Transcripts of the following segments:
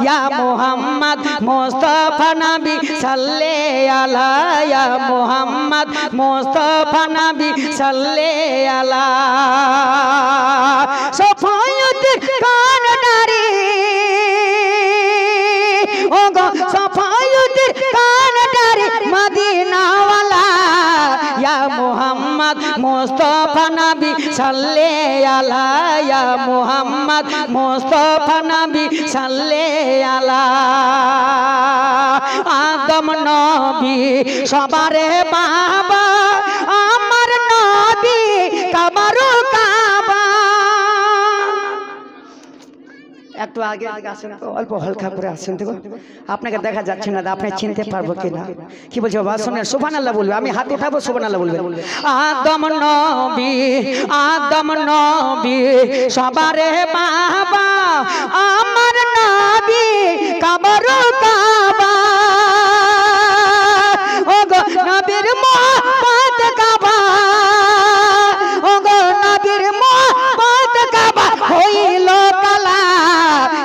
ইয়া মুহাম্মদ মুস্তাফা নবী সাল্লে আলা ইয়া মুহাম্মদ মুস্তাফা নবী সাল্লে আলা সফায়তের কান্ডারি ও গো সফায়তের কান্ডারি মদিনা ওয়ালা ইয়া মুহাম্মদ মুস্তাফা নবী সাল্লে আলা ইয়া মুহাম্মদ মুস্তাফা নবী সাল্লে আলা আদম নবী সবারে বাবা আমার নবী কাবারু কাবা একটু আগে আসেন তো অল্প হালকা করে আসেন তো আপনাকে দেখা যাচ্ছে না আপনি চিনতে পারবো কিনা কি বলছো বাবা শুনেন সুবহানাল্লাহ বলবে আমি হাত উঠাবো সুবহানাল্লাহ বলবেন আদম নবী সবারে বাবা আমার নবী কাবারু কাবা ও গো নবীর মোহাম্মদ কাবা ও গো নবীর মোহাম্মদ কাবা হইল কালা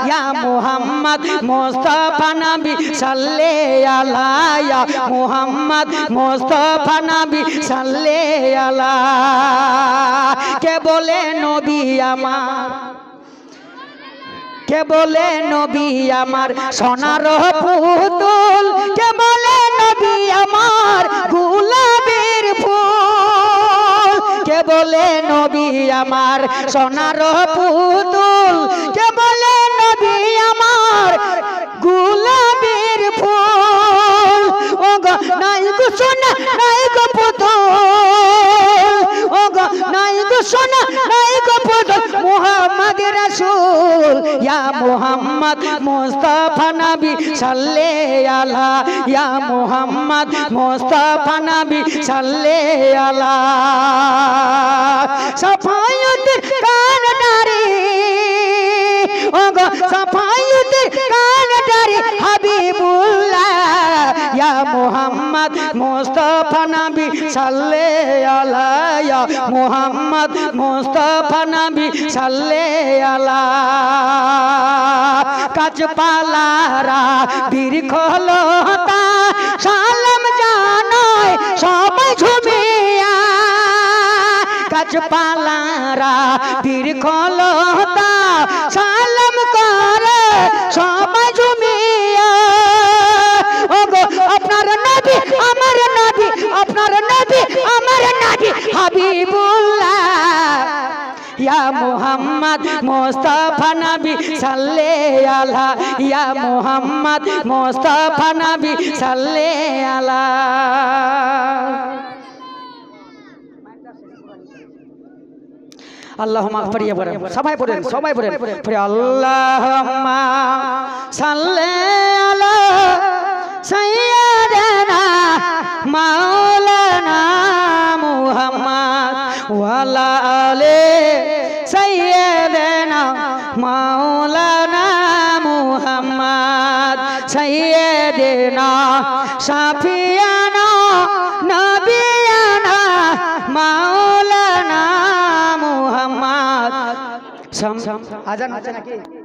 ইয়া মুহাম্মদ মুস্তাফা নবী সাল্লে আলা ইয়া মুহাম্মদ মুস্তাফা নবী সাল্লে আলা কে বলে নবী আমার কে বলে নবী আমার সোনার পুতুল কে বলে নবী আমার গোলাপের ফুল কে বলে নবী আমার সোনার পুতুল কে বলে নবী আমার গোলাপের ফুল ও গো নাই গো সোনা নাই গো পুতুল ও গো নাই গো সোনা নাই গো পুতুল মুহাম্মদ রাসূল ইয়া মুহাম্মদ মুস্তাফা নবী সাল্লে আলা ইয়া মুহাম্মদ মুস্তাফা নবী সাল্লে আলা সফায়তের কান্ডারি ও গো সফায়তের কান্ডারি হাবিবুল্লাহ ইয়া মুহাম্মদ মুস্তাফা নবী সাল্লে আলা ইয়া মুহাম্মদ মুস্তাফা নবী সাল্লে আলা কাজপালারা বীরখলতা সালাম জানায় সবাই ঝুমিয়া কাজপালারা বীরখলতা সালাম করে সবাই ঝুমিয়া ও গো আপনার নবী আমার নবী আপনার নবী আমার নবী হাবিবুল্লাহ ইয়া মুহাম্মদ মুস্তাফা নবী সাল্লে আলা ইয়া মুহাম্মদ মুস্তাফা নবী সাল্লে আলা আল্লাহুম্মা পড়িয়ে পড়েন সবাই পড়েন পড়ে আল্লাহুম্মা সাল্লি আলা সাইয়্যিদিনা মাওলানা মুহাম্মদ ওয়া আলা আলি সাইয়্যিদিনা মাওলানা মুহাম্মদ সাইয়্যিদিনা শাফিয়ানা নবিয়ানা মাওলানা মুহাম্মদ আজান আছে নাকি